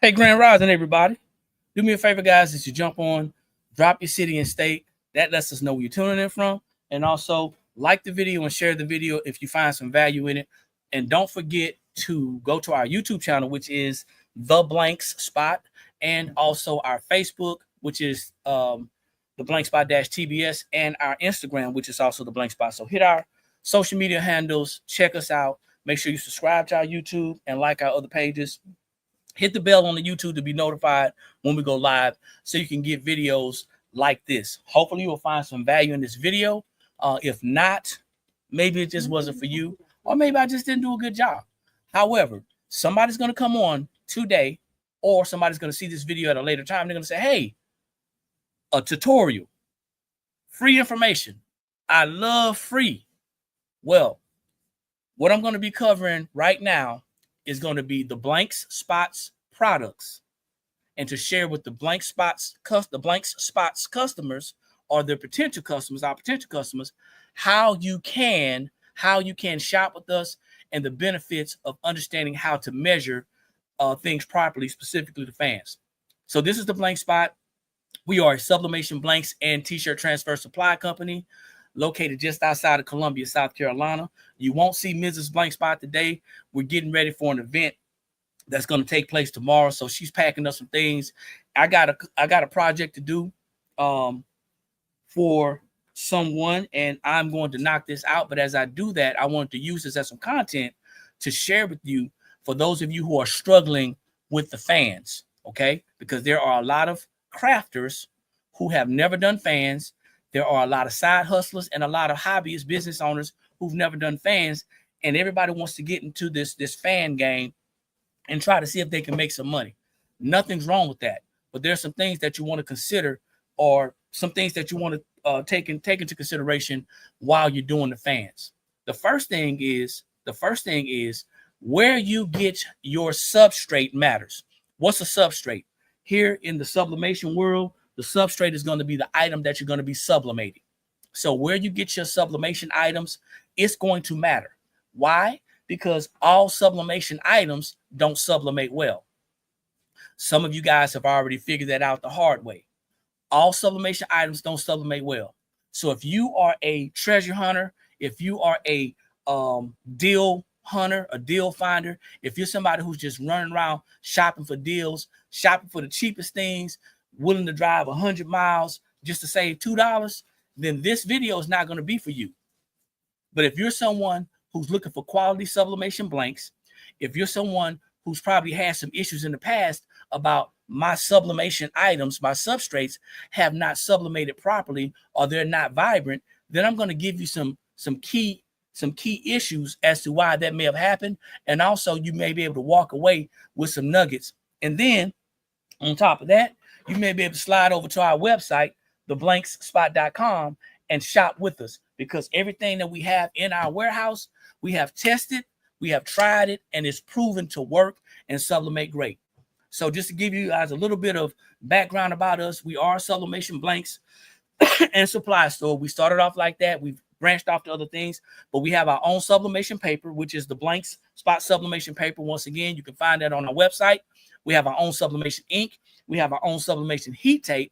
Hey, Grand Rising, everybody. Do me a favor, guys, as you jump on, drop your city and state. That lets us know where you're tuning in from. And also, like the video and share the video if you find some value in it. And don't forget to go to our YouTube channel, which is The Blanks Spot, and also our Facebook, which is The Blank Spot TBS, and our Instagram, which is also The Blank Spot. So hit our social media handles, check us out. Make sure you subscribe to our YouTube and like our other pages. Hit the bell on the YouTube to be notified when we go live so you can get videos like this. Hopefully, you'll find some value in this video. If not, maybe it just wasn't for you, or maybe I just didn't do a good job. However, somebody's going to come on today, or somebody's going to see this video at a later time. They're going to say, hey, a tutorial, free information. I love free. Well, what I'm going to be covering right now is going to be the Blanks Spots products, and to share with the Blanks Spots customers, or their potential customers, our potential customers, how you can shop with us, and the benefits of understanding how to measure things properly, specifically the fans. So this is the Blank Spot. We are a sublimation blanks and t-shirt transfer supply company located just outside of Columbia, South Carolina. You won't see Mrs. Blank Spot today. We're getting ready for an event that's going to take place tomorrow, so she's packing up some things. I got a project to do for someone, and I'm going to knock this out. But as I do that, I want to use this as some content to share with you for those of you who are struggling with the fans, okay? Because there are a lot of crafters who have never done fans. There are a lot of side hustlers and a lot of hobbyist business owners who've never done fans, and everybody wants to get into this fan game and try to see if they can make some money. Nothing's wrong with that, but there's some things that you want to consider, or some things that you want to take into consideration while you're doing the fans. The first thing is where you get your substrate matters. What's a substrate? Here in the sublimation world, the substrate is going to be the item that you're going to be sublimating. So where you get your sublimation items, it's going to matter. Why? Because all sublimation items don't sublimate well. Some of you guys have already figured that out the hard way. All sublimation items don't sublimate well. So if you are a treasure hunter, if you are a deal hunter, a deal finder, if you're somebody who's just running around shopping for deals, shopping for the cheapest things, willing to drive 100 miles just to save $2, then this video is not going to be for you. But if you're someone who's looking for quality sublimation blanks, if you're someone who's probably had some issues in the past about my sublimation items, my substrates have not sublimated properly, or they're not vibrant, then I'm going to give you some key issues as to why that may have happened. And also you may be able to walk away with some nuggets. And then on top of that, you may be able to slide over to our website, theblankspot.com, and shop with us, because everything that we have in our warehouse, we have tested, we have tried it, and it's proven to work and sublimate great. So just to give you guys a little bit of background about us, we are a sublimation blanks and supply store. We started off like that. We've branched off to other things, but we have our own sublimation paper, which is the Blanks Spot Sublimation Paper. Once again, you can find that on our website. We have our own sublimation ink. We have our own sublimation heat tape,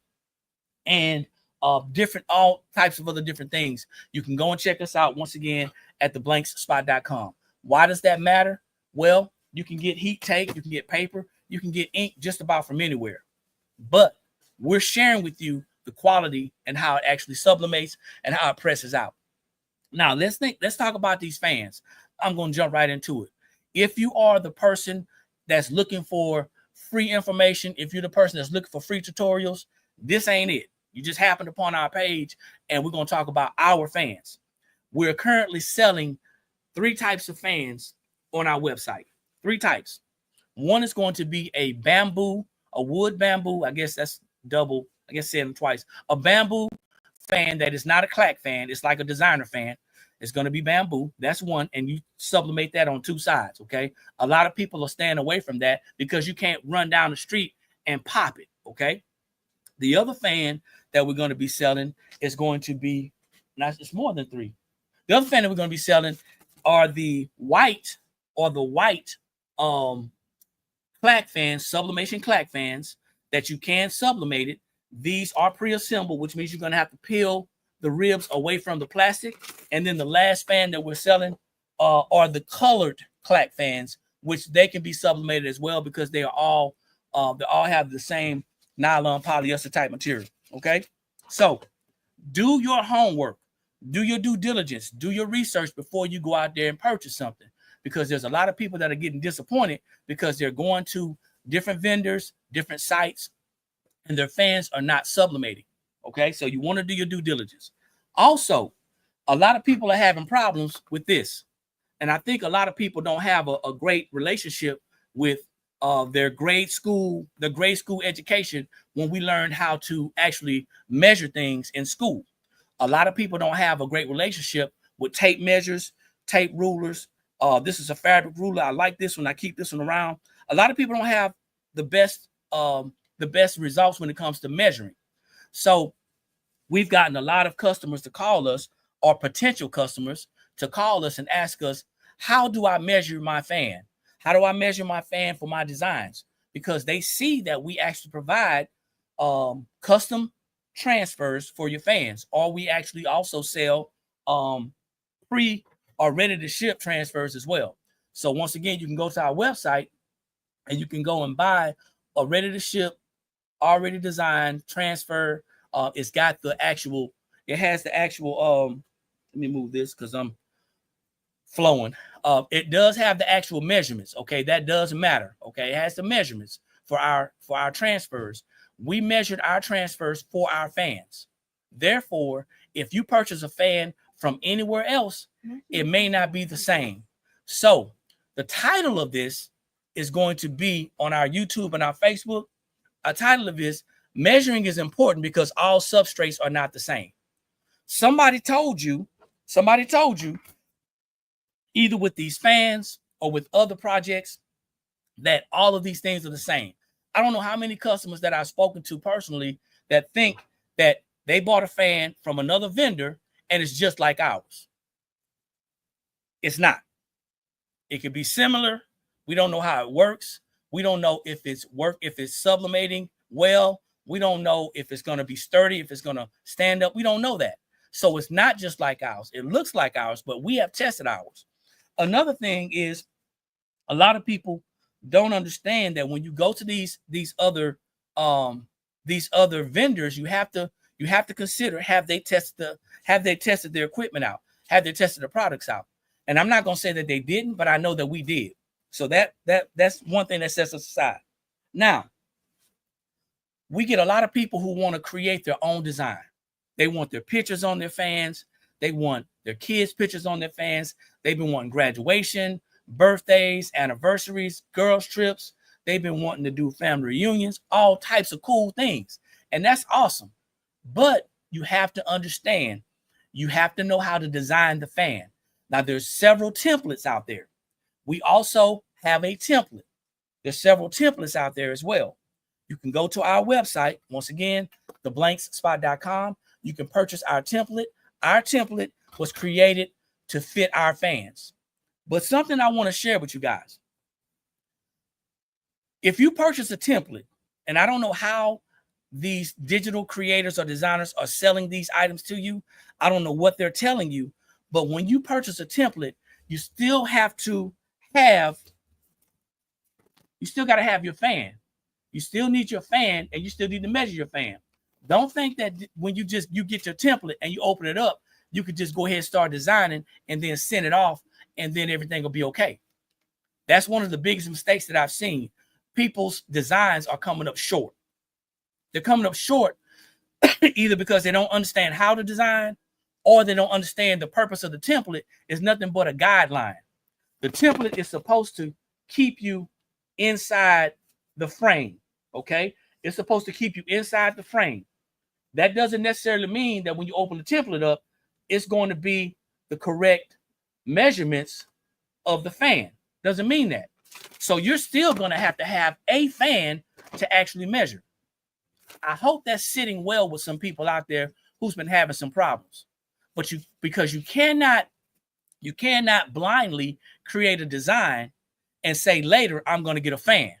and all types of other different things. You can go and check us out once again at theblankspot.com. Why does that matter? Well, you can get heat tape, you can get paper, you can get ink just about from anywhere. But we're sharing with you the quality and how it actually sublimates and how it presses out. Now, let's talk about these fans. I'm going to jump right into it. If you are the person that's looking for free information, if you're the person that's looking for free tutorials, this ain't it. You just happened upon our page, and we're going to talk about our fans. We're currently selling 3 types of fans on our website. 3 types. One is going to be a bamboo, a wood bamboo. I guess that's double. I guess say them twice. A bamboo fan that is not a clack fan. It's like a designer fan. It's going to be bamboo. That's one. And you sublimate that on 2 sides. Okay. A lot of people are staying away from that because you can't run down the street and pop it. Okay. The other fan that we're going to be selling is going to be, now it's more than 3. The other fan that we're going to be selling are the white Clack Fans, Sublimation Clack Fans, that you can sublimate it. These are pre-assembled, which means you're going to have to peel the ribs away from the plastic. And then the last fan that we're selling are the colored Clack Fans, which they can be sublimated as well because they all have the same nylon polyester type material. Okay, so do your homework, do your due diligence, do your research before you go out there and purchase something, because there's a lot of people that are getting disappointed because they're going to different vendors, different sites, and their fans are not sublimating. Okay, so you want to do your due diligence. Also, a lot of people are having problems with this, and I think a lot of people don't have a great relationship with their grade school education when we learned how to actually measure things in school. A lot of people don't have a great relationship with tape measures, tape rulers. This is a fabric ruler. I like this one. I keep this one around. A lot of people don't have the best results when it comes to measuring. So we've gotten a lot of customers to call us, or potential customers to call us and ask us, how do I measure my fan? How do I measure my fan for my designs? Because they see that we actually provide custom transfers for your fans, or we actually also sell pre or ready to ship transfers as well. So once again, you can go to our website and you can go and buy a ready to ship, already designed transfer. It's got the actual, it has the actual, let me move this because I'm flowing. It does have the actual measurements. Okay, that does matter. Okay, it has the measurements for our transfers. We measured our transfers for our fans. Therefore, if you purchase a fan from anywhere else, it may not be the same. So the title of this is going to be on our YouTube and our Facebook. A title of this: measuring is important because all substrates are not the same. Somebody told you, either with these fans or with other projects, that all of these things are the same. I don't know how many customers that I've spoken to personally that think that they bought a fan from another vendor and it's just like ours. It's not. It could be similar. We don't know how it works. We don't know if it's sublimating well. We don't know if it's going to be sturdy, if it's going to stand up. We don't know that. So it's not just like ours. It looks like ours, but we have tested ours. Another thing is, a lot of people don't understand that when you go to these other vendors, you have to consider, have they tested their equipment out? Have they tested the products out? And I'm not going to say that they didn't, but I know that we did. So that's one thing that sets us aside. Now, we get a lot of people who want to create their own design. They want their pictures on their fans. They want their kids' pictures on their fans. They've been wanting graduation, birthdays, anniversaries, girls' trips. They've been wanting to do family reunions, all types of cool things. And that's awesome. But you have to understand, you have to know how to design the fan. Now, there's several templates out there. We also have a template. There's several templates out there as well. You can go to our website, once again, theblanksspot.com. You can purchase our template. Our template was created to fit our fans. But something I want to share with you guys. If you purchase a template, and I don't know how these digital creators or designers are selling these items to you, I don't know what they're telling you, but when you purchase a template, you still got to have your fan. You still need your fan, and you still need to measure your fan. Don't think that when you get your template and you open it up, you could just go ahead and start designing and then send it off, and then everything will be okay. That's one of the biggest mistakes that I've seen. People's designs are coming up short. They're coming up short either because they don't understand how to design, or they don't understand the purpose of the template is nothing but a guideline. The template is supposed to keep you inside the frame, okay? It's supposed to keep you inside the frame. That doesn't necessarily mean that when you open the template up, it's going to be the correct measurements of the fan. Doesn't mean that. So you're still going to have a fan to actually measure. I hope that's sitting well with some people out there who's been having some problems. But because you cannot blindly create a design and say later, I'm going to get a fan.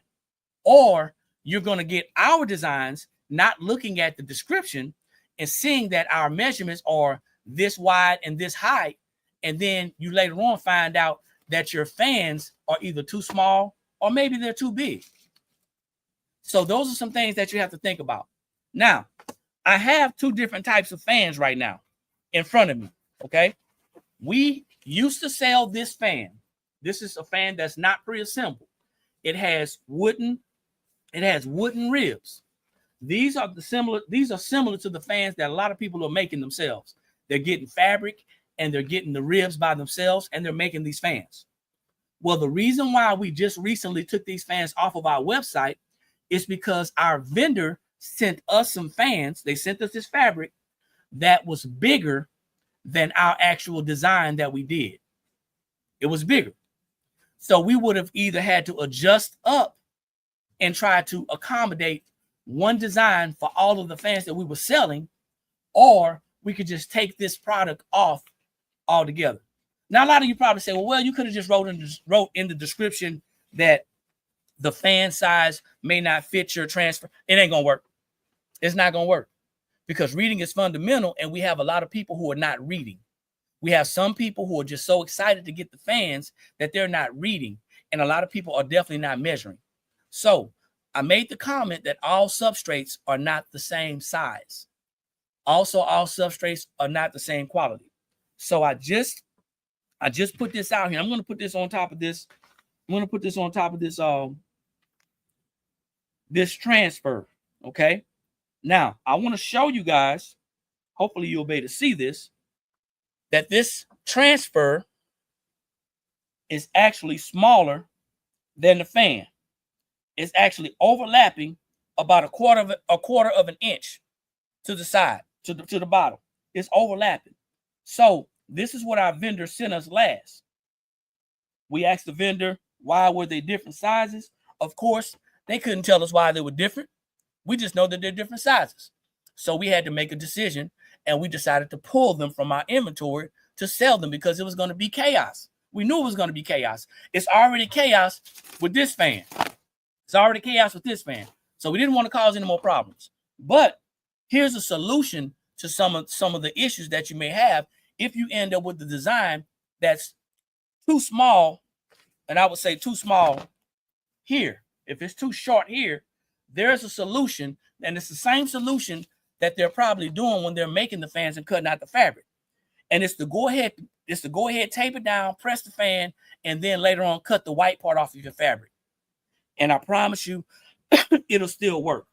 or you're going to get our designs not looking at the description and seeing that our measurements are this wide and this height, and then you later on find out that your fans are either too small or maybe they're too big. So those are some things that you have to think about. Now, I have two different types of fans right now in front of me, okay? We used to sell this fan. This is a fan that's not pre-assembled. It has wooden ribs. These are similar to the fans that a lot of people are making themselves. They're getting fabric and they're getting the ribs by themselves and they're making these fans. Well, the reason why we just recently took these fans off of our website is because our vendor sent us some fans. They sent us this fabric that was bigger than our actual design that we did. It was bigger. So we would have either had to adjust up and try to accommodate one design for all of the fans that we were selling, or we could just take this product off altogether. Now, a lot of you probably say, well, you could have just wrote in the description that the fan size may not fit your transfer. It ain't going to work. It's not going to work because reading is fundamental, and we have a lot of people who are not reading. We have some people who are just so excited to get the fans that they're not reading, and a lot of people are definitely not measuring. So I made the comment that all substrates are not the same size. Also, all substrates are not the same quality. So I just put this out here. I'm going to put this on top of this. I'm going to put this on top of this this transfer. Okay. Now I want to show you guys. Hopefully you'll be able to see this. That this transfer is actually smaller than the fan. It's actually overlapping about a quarter of an inch to the side, to the bottom. It's overlapping. So this is what our vendor sent us last. We asked the vendor, why were they different sizes? Of course, they couldn't tell us why they were different. We just know that they're different sizes. So we had to make a decision, and we decided to pull them from our inventory to sell them because it was going to be chaos. We knew it was going to be chaos. It's already chaos with this fan. It's already chaos with this fan. So we didn't want to cause any more problems. But here's a solution to some of the issues that you may have if you end up with the design that's too small, and I would say too small here. If it's too short here, there's a solution, and it's the same solution that they're probably doing when they're making the fans and cutting out the fabric. And it's to go ahead, tape it down, press the fan, and then later on cut the white part off of your fabric. And I promise you, it'll still work.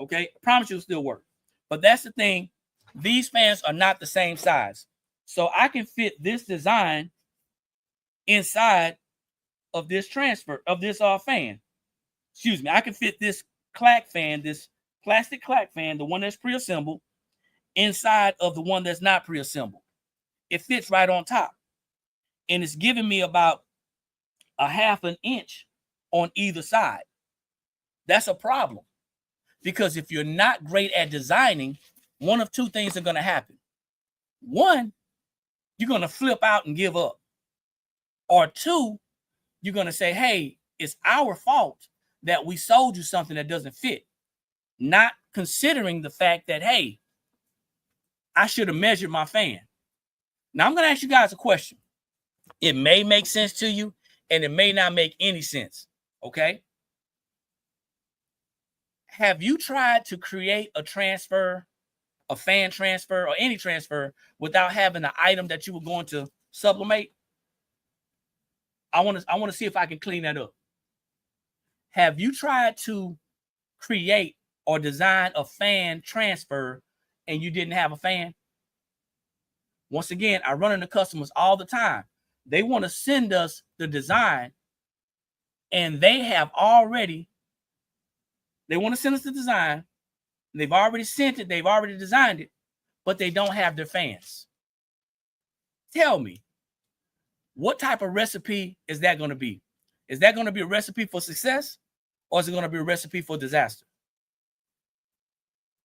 Okay? I promise you it'll still work. But that's the thing. These fans are not the same size. So I can fit this design inside of this transfer, of this fan. Excuse me. I can fit this clack fan, this plastic clack fan, the one that's pre-assembled, inside of the one that's not pre-assembled. It fits right on top. And it's giving me about a half an inch on either side. That's a problem. Because if you're not great at designing, one of two things are going to happen. One, you're going to flip out and give up. Or two, you're going to say, hey, it's our fault that we sold you something that doesn't fit. Not considering the fact that, hey, I should have measured my fan. Now, I'm going to ask you guys a question. It may make sense to you, and it may not make any sense, okay? Have you tried to create a transfer, a fan transfer, or any transfer without having the item that you were going to sublimate? I want to see if I can clean that up. Have you tried to create or design a fan transfer and you didn't have a fan? Once again, I run into customers all the time. They want to send us the design, and they want to send us the design. They've already sent it. They've already designed it, but they don't have their fans. Tell me, what type of recipe is that going to be? Is that going to be a recipe for success, or is it going to be a recipe for disaster?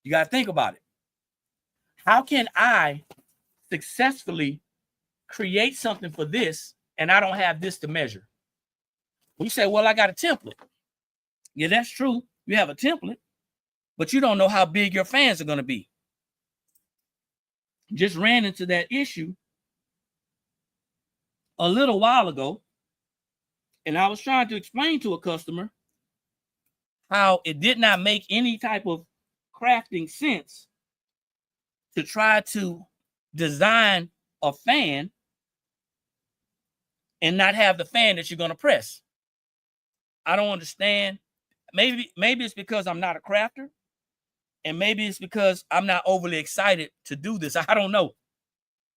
You got to think about it. How can I successfully create something for this and I don't have this to measure? You say, well, I got a template. Yeah, that's true. You have a template, but you don't know how big your fans are going to be. Just ran into that issue a little while ago, and I was trying to explain to a customer how it did not make any type of crafting sense to try to design a fan and not have the fan that you're going to press. I don't understand. Maybe it's because I'm not a crafter, and maybe it's because I'm not overly excited to do this. I don't know.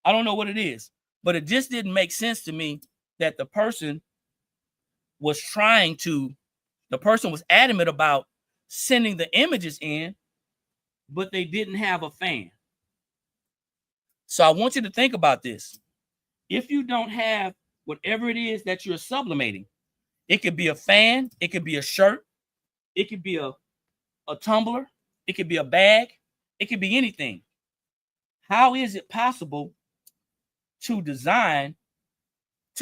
I don't know what it is, but it just didn't make sense to me that the person was adamant about sending the images in, but they didn't have a fan. So I want you to think about this. If you don't have whatever it is that you're sublimating, it could be a fan, it could be a shirt, it could be a tumbler, it could be a bag, it could be anything. How is it possible to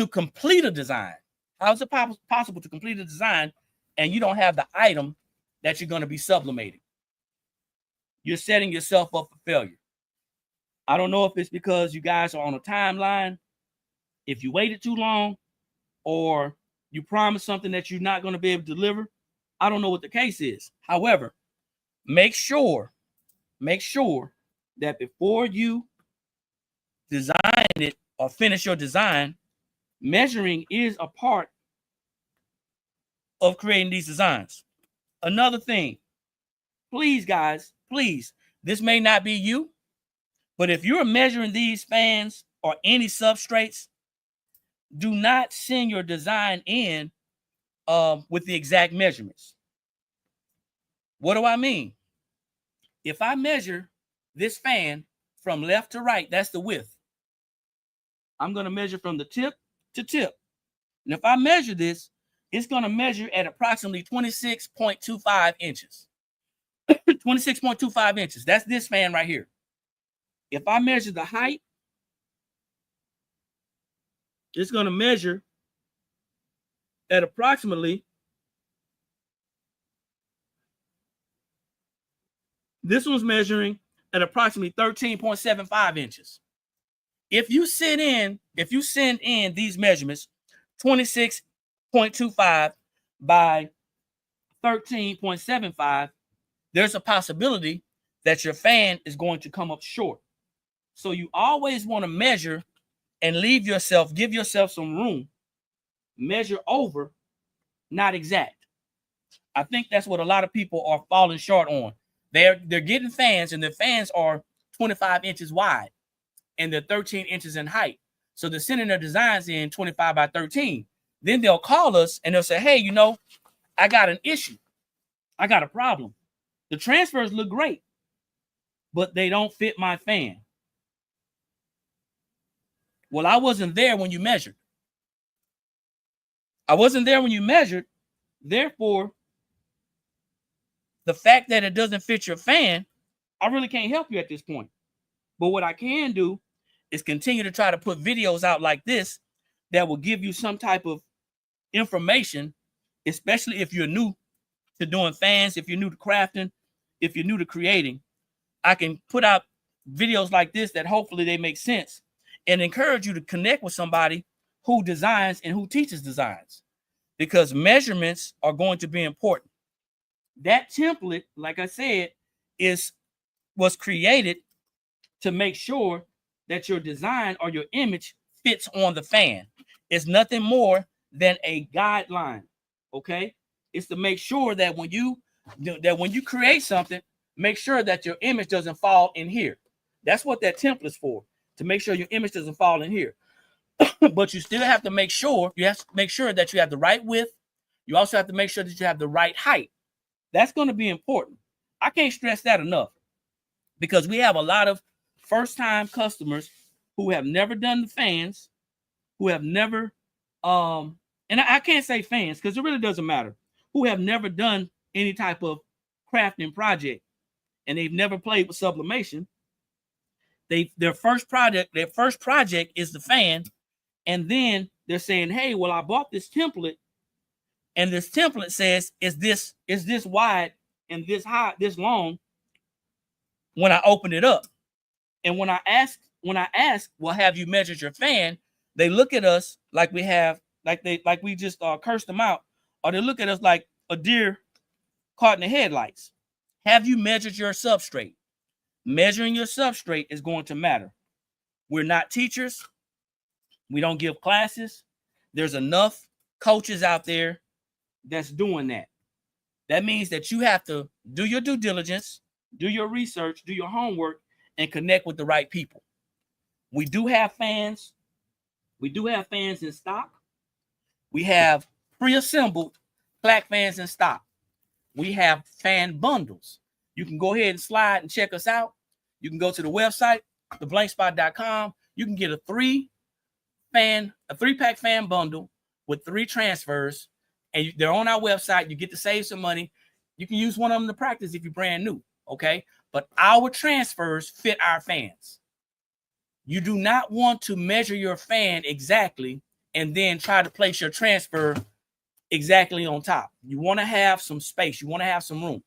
complete a design? How is it possible to complete a design and you don't have the item that you're going to be sublimating? You're setting yourself up for failure. I don't know if it's because you guys are on a timeline, if you waited too long, or you promised something that you're not going to be able to deliver. I don't know what the case is. However, make sure that before you design it or finish your design, measuring is a part of creating these designs. Another thing, please, guys, please, this may not be you, but if you're measuring these fans or any substrates, do not send your design in with the exact measurements. What do I mean? If I measure this fan from left to right, that's the width. I'm going to measure from the tip to tip. And if I measure this, it's going to measure at approximately 26.25 inches. 26.25 inches. That's this fan right here. If I measure the height, it's going to measure at approximately, this one's measuring at approximately 13.75 inches. If you send in these measurements, 26.25 by 13.75, there's a possibility that your fan is going to come up short. So you always want to measure and give yourself some room. Measure over, not exact. I think that's what a lot of people are falling short on. They're getting fans, and the fans are 25 inches wide, and they're 13 inches in height. So they're sending their designs in 25 by 13. Then they'll call us and they'll say, hey, I got an issue. I got a problem. The transfers look great, but they don't fit my fan. Well, I wasn't there when you measured. Therefore, the fact that it doesn't fit your fan, I really can't help you at this point. But what I can do is continue to try to put videos out like this that will give you some type of information, especially if you're new to doing fans, if you're new to crafting, if you're new to creating. I can put out videos like this that hopefully they make sense and encourage you to connect with somebody who designs and who teaches designs, because measurements are going to be important. That template, like I said, was created to make sure that your design or your image fits on the fan. It's nothing more than a guideline, okay? It's to make sure that when you create something, make sure that your image doesn't fall in here. That's what that template is for, to make sure your image doesn't fall in here. But you still have to make sure that you have the right width. You also have to make sure that you have the right height. That's going to be important. I can't stress that enough, because we have a lot of first-time customers who have never done the fans, who have never, and I can't say fans because it really doesn't matter, who have never done any type of crafting project, and they've never played with sublimation. Their first project is the fan, and then they're saying, hey, well, I bought this template, And this template says, is this wide and this high, this long when I open it up? And when I ask, well, have you measured your fan? They look at us like we have, like we just cursed them out, or they look at us like a deer caught in the headlights. Have you measured your substrate? Measuring your substrate is going to matter. We're not teachers. We don't give classes. There's enough coaches out there that's doing that. That means that you have to do your due diligence, do your research, do your homework, and connect with the right people. We do have fans. We do have fans in stock. We have pre-assembled Clack fans in stock. We have fan bundles. You can go ahead and slide and check us out. You can go to the website, theblankspot.com. You can get a three-pack fan bundle with 3 transfers, and they're on our website. You get to save some money. You can use one of them to practice if you're brand new, okay? But our transfers fit our fans. You do not want to measure your fan exactly and then try to place your transfer exactly on top. You want to have some space. You want to have some room.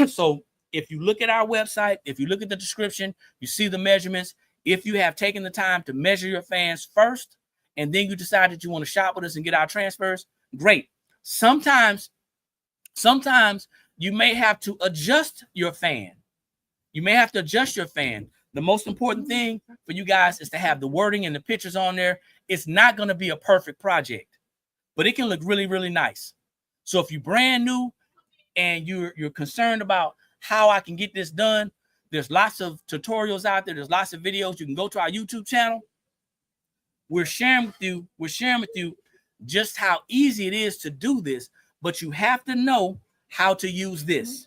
So if you look at our website, if you look at the description, you see the measurements. If you have taken the time to measure your fans first, and then you decide that you want to shop with us and get our transfers, great. Sometimes you may have to adjust your fan. You may have to adjust your fan. The most important thing for you guys is to have the wording and the pictures on there. It's not going to be a perfect project, but it can look really, really nice. So if you're brand new and you're concerned about how I can get this done, there's lots of tutorials out there. There's lots of videos. You can go to our YouTube channel. We're sharing with you just how easy it is to do this, but you have to know how to use this.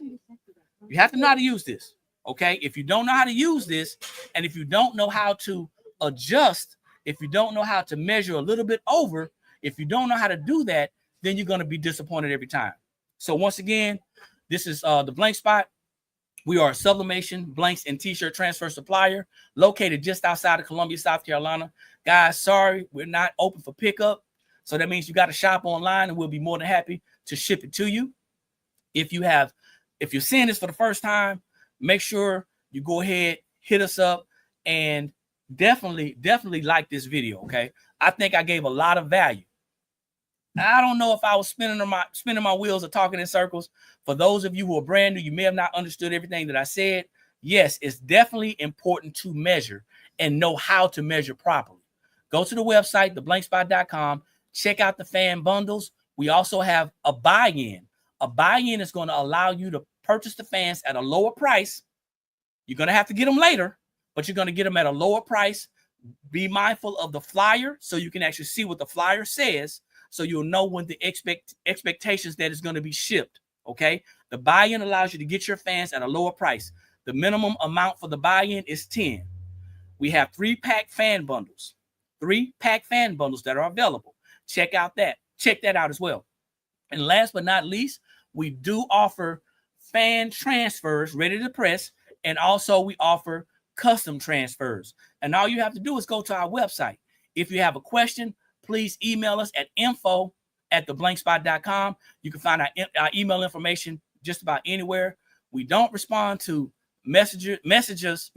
You have to know how to use this. Okay, if you don't know how to use this, and if you don't know how to adjust, if you don't know how to measure a little bit over, if you don't know how to do that, then you're going to be disappointed every time. So once again, this is the Blank Spot. We are a sublimation, blanks, and t-shirt transfer supplier located just outside of Columbia, South Carolina. Guys, sorry, we're not open for pickup. So that means you got to shop online, and we'll be more than happy to ship it to you. If you're seeing this for the first time, make sure you go ahead, hit us up, and definitely like this video, okay? I think I gave a lot of value. I don't know if I was spinning my wheels or talking in circles. For those of you who are brand new, you may have not understood everything that I said. Yes, it's definitely important to measure and know how to measure properly. Go to the website, theblankspot.com. Check out the fan bundles. We also have a buy-in. A buy-in is going to allow you to purchase the fans at a lower price. You're going to have to get them later, but you're going to get them at a lower price. Be mindful of the flyer so you can actually see what the flyer says, so you'll know when the expectations that is going to be shipped, okay? The buy-in allows you to get your fans at a lower price. The minimum amount for the buy-in is 10. We have 3-pack fan bundles. 3-pack fan bundles that are available. Check that out as well. And last but not least, we do offer fan transfers ready to press, and also we offer custom transfers. And all you have to do is go to our website. If you have a question, please email us at info@theblankspot.com. You can find our email information just about anywhere. We don't respond to messages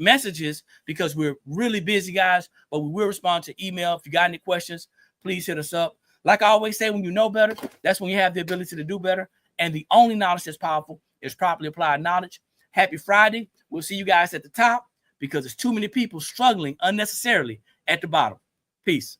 because we're really busy, guys, but we will respond to email. If you got any questions, please hit us up. Like I always say, when you know better, that's when you have the ability to do better. And the only knowledge that's powerful is properly applied knowledge. Happy Friday. We'll see you guys at the top, because there's too many people struggling unnecessarily at the bottom. Peace.